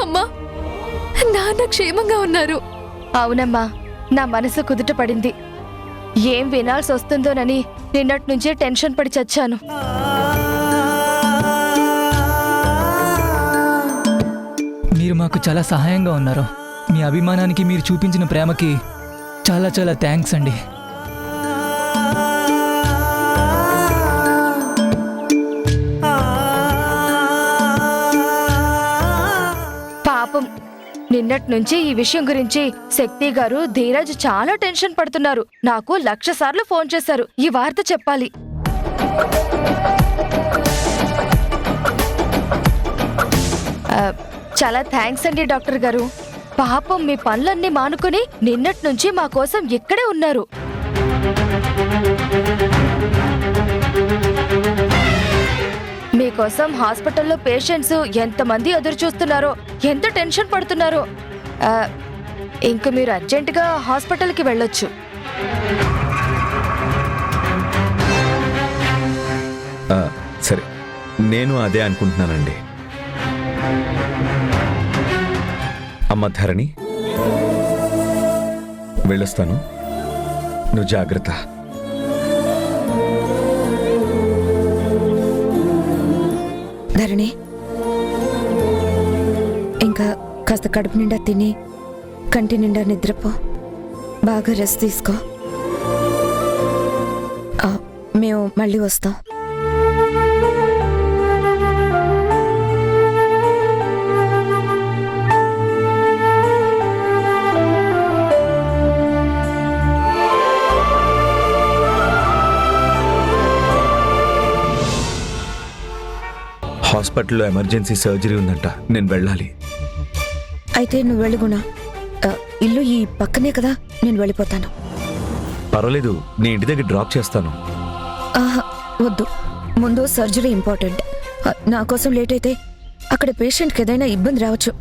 అమ్మా, నాన్న క్షేమంగా ఉన్నారు. అవునమ్మా, నా మనసు కుదుట పడింది. ఏం వినాల్సి వస్తుందోనని నిన్నటి నుంచే టెన్షన్ పడి చచ్చాను. మీరు మాకు చాలా సహాయంగా ఉన్నారు. మీ అభిమానానికి, మీరు చూపించిన ప్రేమకి చాలా చాలా థ్యాంక్స్ అండి. పాపం, నిన్నటి నుంచి ఈ విషయం గురించి శక్తి గారు, ధీరజ్ చాలా టెన్షన్ పడుతున్నారు. నాకు 1,00,000 సార్లు ఫోన్ చేశారు ఈ వార్త చెప్పాలి. చాలా థ్యాంక్స్ అండి డాక్టర్ గారు. పాపం మీ పనులన్నీ మానుకొని నిన్నటి నుంచి మా కోసం ఇక్కడే ఉన్నారు. మీకోసం హాస్పిటల్లో పేషెంట్స్ ఎంతమంది ఎదురు చూస్తున్నారో, ఎంత టెన్షన్ పడుతున్నారో. ఇంక మీరు అర్జెంటుగా హాస్పిటల్కి వెళ్ళొచ్చు. సరే, నేను అదే అనుకుంటున్నానండి. అమ్మ ధరణి, వెళ్ళొస్తాను. నువ్వు జాగ్రత్త. ధరణి, ఇంకా కాస్త కడుపు నిండా తిని కంటి నిండా నిద్రపో. బాగా రెస్ట్ తీసుకో. మేము మళ్ళీ వస్తాం. హాస్పిటల్లో ఎమర్జెన్సీ సర్జరీ ఉందంట, నేను వెళ్ళాలి. అయితే నువ్వు వెళ్ళు గుణ. ఇల్లు ఈ పక్కనే కదా, నేను వెళ్ళిపోతాను. పర్వాలేదు, నీ ఇంటి దగ్గర డ్రాప్ చేస్తాను. వద్దు, ముందు సర్జరీ ఇంపార్టెంట్. నా కోసం లేట్ అయితే అక్కడ పేషెంట్కి ఏదైనా ఇబ్బంది రావచ్చు.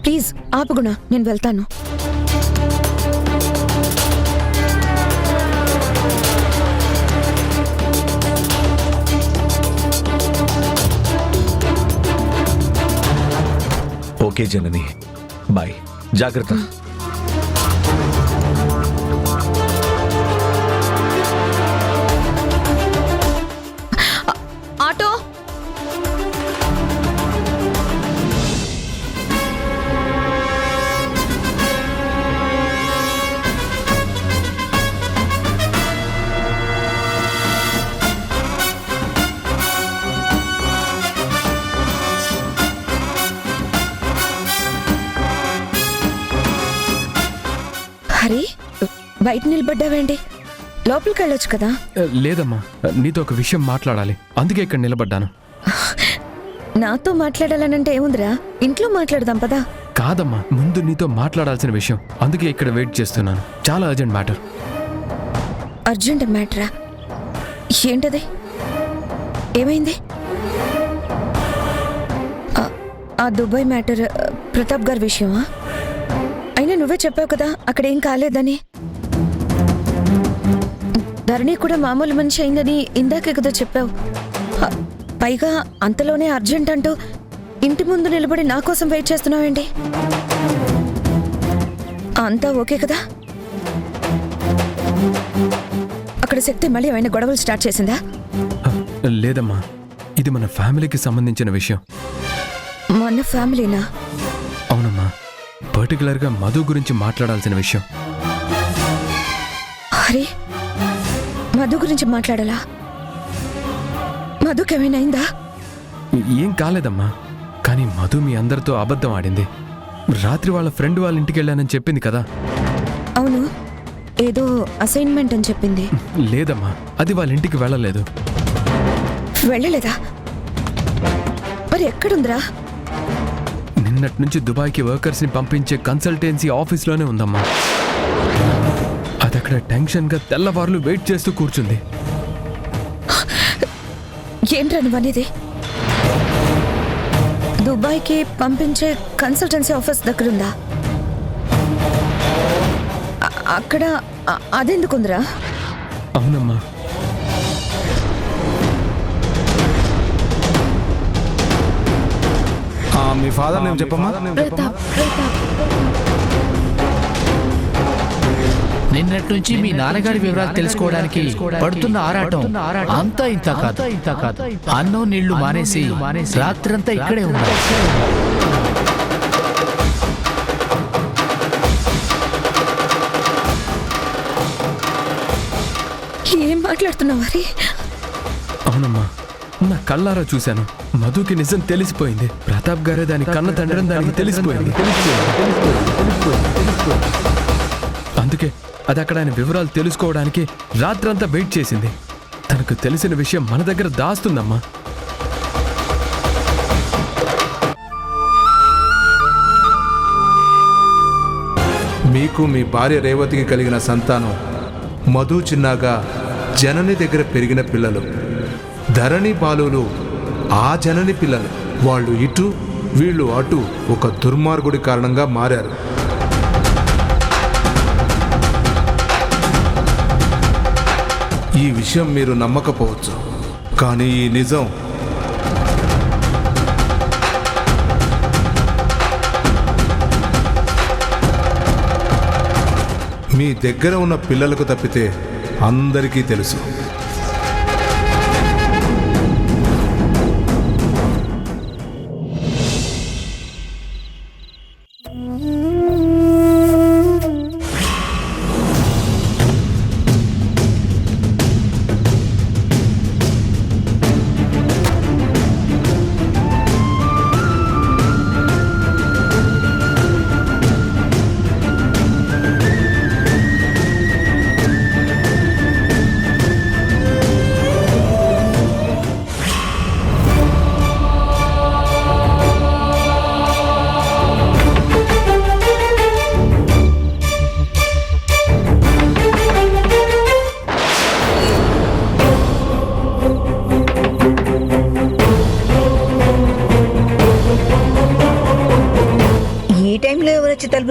ప్లీజ్ ఆపు గుణ, నేను వెళ్తాను. ఓకే జనని, బాయ్, జాగ్రత్త. ఆటో. హరి, బయట నిలబడ్డావేంటి? లోపలికి వెళ్ళొచ్చు కదా. లేదమ్మా, నీతో ఒక విషయం మాట్లాడాలి, అందుకే ఇక్కడ నిలబడ్డాను. నాతో మాట్లాడాలనంటే ఏముందిరా, ఇంట్లో మాట్లాడదాం పదా. కాదమ్మా, ముందు నీతో మాట్లాడాల్సిన విషయం, అందుకే ఇక్కడ వెయిట్ చేస్తున్నాను. చాలా అర్జెంట్ మ్యాటర్. అర్జెంట్ మ్యాటరా? ఏంటది? ఏమైంది? ఆ దుబాయ్ మ్యాటర్ ప్రతాప్ గారి విషయమా? అయినా నువ్వే చెప్పావు కదా అక్కడ ఏం కాలేదని. ధరణి కూడా మామూలు మనిషి అయిందని ఇందాకే కదా చెప్పావు. పైగా అంతలోనే అర్జెంట్ అంటూ ఇంటి ముందు నిలబడి నా కోసం వెయిట్ చేస్తున్నావేంటి? అంతా ఓకే కదా? అక్కడ శక్తి మళ్ళీ ఏమైనా గొడవలు స్టార్ట్ చేసిందా? లేదమ్మా, ఇది మన ఫ్యామిలీకి సంబంధించిన విషయం. మన ఫ్యామిలీనా? అవునమ్మా, పర్టికులర్గా మధు గురించి మాట్లాడాల్సిన విషయం. అరే, మధు గురించి మాట్లాడాలా? మధుకేమైనా అయిందా? ఏం కాలేదమ్మా, కానీ మధు మీ అందరితో అబద్ధం ఆడింది. రాత్రి వాళ్ళ ఫ్రెండ్ వాళ్ళ ఇంటికి వెళ్ళానని చెప్పింది కదా. అవును, ఏదో అసైన్మెంట్ అని చెప్పింది. లేదమ్మా, అది వాళ్ళ ఇంటికి వెళ్ళలేదు. వెళ్ళలేదా? మరి ఎక్కడుందిరా? నిన్నటి నుంచి దుబాయ్కి వర్కర్స్ని పంపించే కన్సల్టెన్సీ ఆఫీస్లోనే ఉందమ్మా. అది అక్కడ టెన్షన్గా తెల్లవారులు వెయిట్ చేస్తూ కూర్చుంది. ఏంట్రా నువ్వనేది? దుబాయ్కి పంపించే కన్సల్టెన్సీ ఆఫీస్ దగ్గరుందా? అక్కడ అదెందుకుందిరా? అవునమ్మా. మీ ఫాదర్ నేమ్ చెప్పమ్మా. నిన్నటి నుంచి మీ నాన్నగారి వివరాలు తెలుసుకోవడానికి పడుతున్న ఆరాటం అంతా ఇంత కాదు. అన్నం నీళ్లు మానేసి రాత్రంతా ఇక్కడే ఉన్నారు. ఏం మాట్లాడుతున్నావు మరి? అవునమ్మా, నా కళ్ళారా చూశాను. మధుకి నిజం తెలిసిపోయింది. ప్రతాప్ గారే దాని కన్న తండ్రి దానికి తెలిసిపోయింది. అందుకే అది అక్కడ ఆయన వివరాలు తెలుసుకోవడానికి రాత్రంతా వెయిట్ చేసింది. తనకు తెలిసిన విషయం మన దగ్గర దాస్తుందమ్మా. మీకు మీ భార్య రేవతికి కలిగిన సంతానం మధు చిన్నగా జనని దగ్గర పెరిగిన పిల్లలు. ధరణి బాలులు ఆ జనని పిల్లలు. వాళ్ళు ఇటు వీళ్ళు అటు ఒక దుర్మార్గుడి కారణంగా మారారు. ఈ విషయం మీరు నమ్మకపోవచ్చు, కానీ ఈ నిజం మీ దగ్గర ఉన్న పిల్లలకు తప్పితే అందరికీ తెలుసు.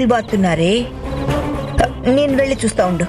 నీళ్ళు బాతున్నారే. నేను వెళ్ళి చూస్తా ఉండు.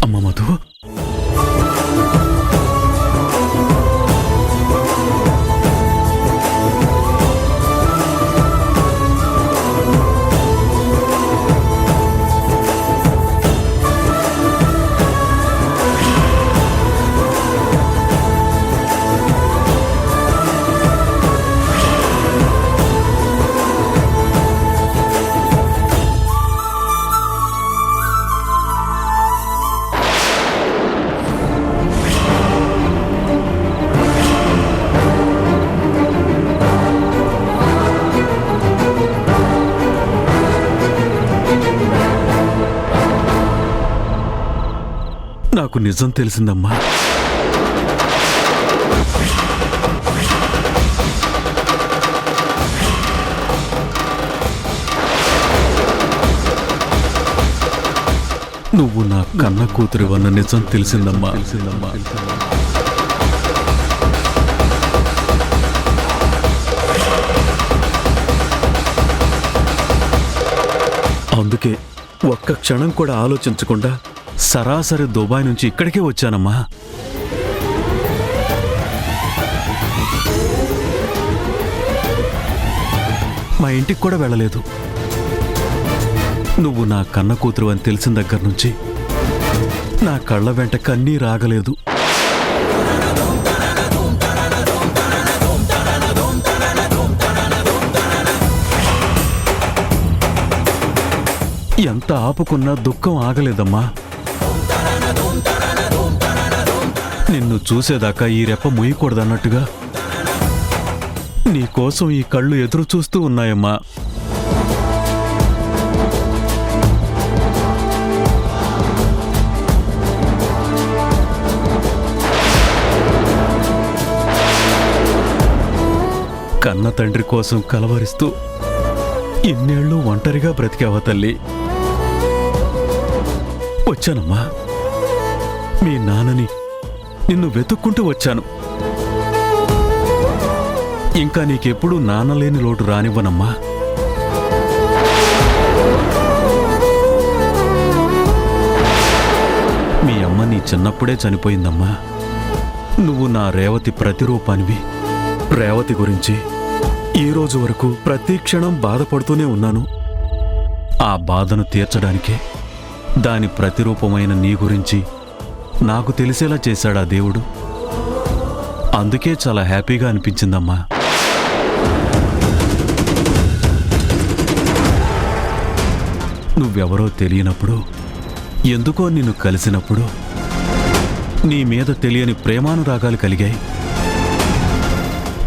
అమ్మ మధు, నాకు నిజం తెలిసిందమ్మా. నువ్వు నా కన్న కూతురివన్న నిజం తెలిసిందమ్మా. అందుకే ఒక్క క్షణం కూడా ఆలోచించకుండా సరాసరి దుబాయ్ నుంచి ఇక్కడికే వచ్చానమ్మా. మా ఇంటికి కూడా వెళ్ళలేదు. నువ్వు నా కన్న కూతురు అని తెలిసిన దగ్గర నుంచి నా కళ్ళ వెంట కన్నీరు ఆగలేదు. ఎంత ఆపుకున్నా దుఃఖం ఆగలేదమ్మా. నిన్ను చూసేదాకా ఈ రెప్ప ముయ్యకూడదన్నట్టుగా నీకోసం ఈ కళ్ళు ఎదురు చూస్తూ ఉన్నాయమ్మా. కన్న తండ్రి కోసం కలవరిస్తూ ఇన్నేళ్ళు ఒంటరిగా బ్రతికావా తల్లి? వచ్చానమ్మా. మీ నాన్నని నిన్ను వెతుక్కుంటూ వచ్చాను. ఇంకా నీకెప్పుడు నాన్నలేని లోటు రానివ్వనమ్మా. మీ అమ్మ నీ చిన్నప్పుడే చనిపోయిందమ్మా. నువ్వు నా రేవతి ప్రతిరూపానివి. రేవతి గురించి ఈ రోజు వరకు ప్రతి క్షణం బాధపడుతూనే ఉన్నాను. ఆ బాధను తీర్చడానికే దాని ప్రతిరూపమైన నీ గురించి నాకు తెలిసేలా చేశాడా దేవుడు. అందుకే చాలా హ్యాపీగా అనిపించిందమ్మా. నువ్వెవరో తెలియనప్పుడు, ఎందుకో నిన్ను కలిసినప్పుడు నీ మీద తెలియని ప్రేమానురాగాలు కలిగాయి.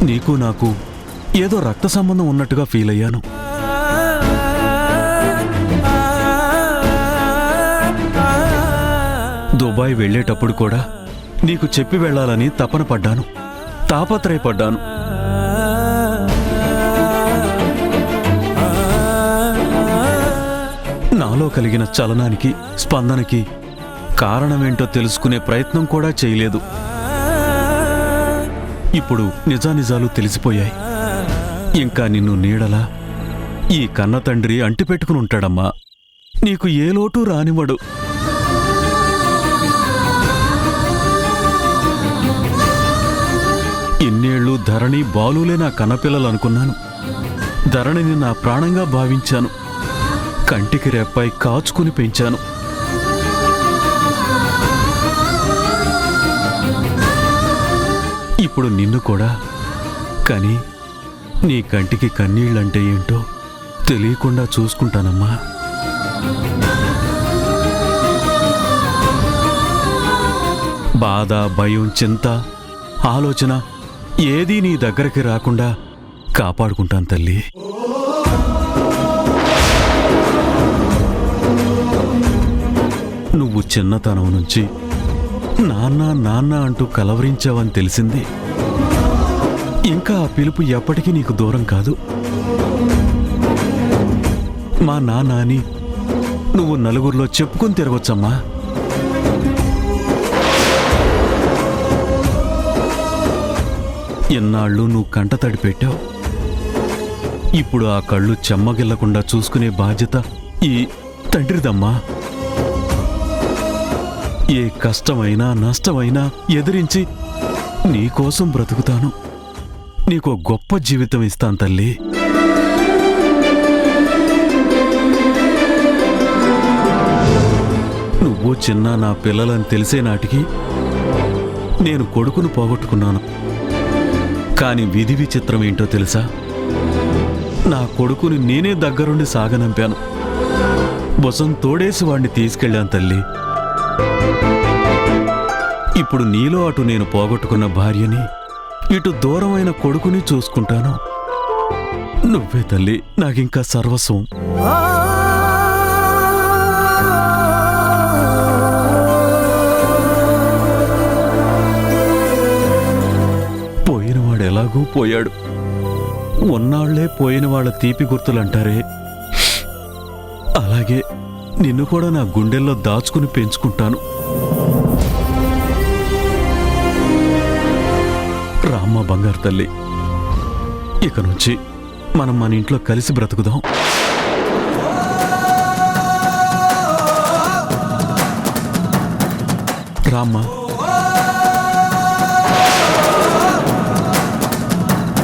నీకు నాకు ఏదో రక్త సంబంధం ఉన్నట్టుగా ఫీల్ అయ్యాను. దుబాయ్ వెళ్ళేటప్పుడు కూడా నీకు చెప్పి వెళ్ళాలని తపన పడ్డాను, తాపత్రయపడ్డాను. నాలో కలిగిన చలనానికి, స్పందనకి కారణమేంటో తెలుసుకునే ప్రయత్నం కూడా చేయలేదు. ఇప్పుడు నిజానిజాలు తెలిసిపోయాయి. ఇంకా నిన్ను నీడలా ఈ కన్న తండ్రి అంటిపెట్టుకుని ఉంటాడమ్మా. నీకు ఏ లోటు రానివ్వడు. ఇన్నేళ్లు ధరణి, బాలులే నా కన్నపిల్లలు అనుకున్నాను. ధరణిని నా ప్రాణంగా భావించాను. కంటికి రెప్పై కాచుకుని పెంచాను. ఇప్పుడు నిన్ను కూడా. కానీ నీ కంటికి కన్నీళ్ళంటే ఏంటో తెలియకుండా చూసుకుంటానమ్మా. బాధ, భయం, చింత, ఆలోచన ఏదీ నీ దగ్గరికి రాకుండా కాపాడుకుంటాను తల్లి. నువ్వు చిన్నతనం నుంచి నాన్న నాన్న అంటూ కలవరించావని తెలిసింది. ఇంకా ఆ పిలుపు ఎప్పటికీ నీకు దూరం కాదు. మా నాన్న అని నువ్వు నలుగురిలో చెప్పుకొని తిరగొచ్చమ్మా. ఎన్నాళ్ళు నువ్వు కంటతడి పెట్టావు. ఇప్పుడు ఆ కళ్ళు చెమ్మగిల్లకుండా చూసుకునే బాధ్యత ఈ తండ్రిదమ్మా. ఏ కష్టమైనా నష్టమైనా ఎదిరించి నీకోసం బ్రతుకుతాను. నీకో గొప్ప జీవితం ఇస్తాను తల్లి. నువ్వు చిన్న నా పిల్లలని తెలిసే నాటికి నేను కొడుకును పోగొట్టుకున్నాను. కాని విధి విచిత్రం ఏంటో తెలుసా? నా కొడుకుని నేనే దగ్గరుండి సాగనంపాను. బొసం తోడేసి వాణ్ణి తీసుకెళ్ళాను తల్లి. ఇప్పుడు నీలో అటు నేను పోగొట్టుకున్న భార్యని, ఇటు దూరమైన కొడుకుని చూసుకుంటాను. నువ్వే తల్లి నాకింకా సర్వస్వం. పోయినవాడు ఎలాగూ పోయాడు. ఉన్నాళ్లే పోయిన వాళ్ళ తీపి గుర్తులంటారే, అలాగే నిన్ను కూడా నా గుండెల్లో దాచుకుని పెంచుకుంటాను. రామ్మ బంగారు తల్లి, ఇక నుంచి మనం మన ఇంట్లో కలిసి బ్రతుకుదాం. రామ్మ.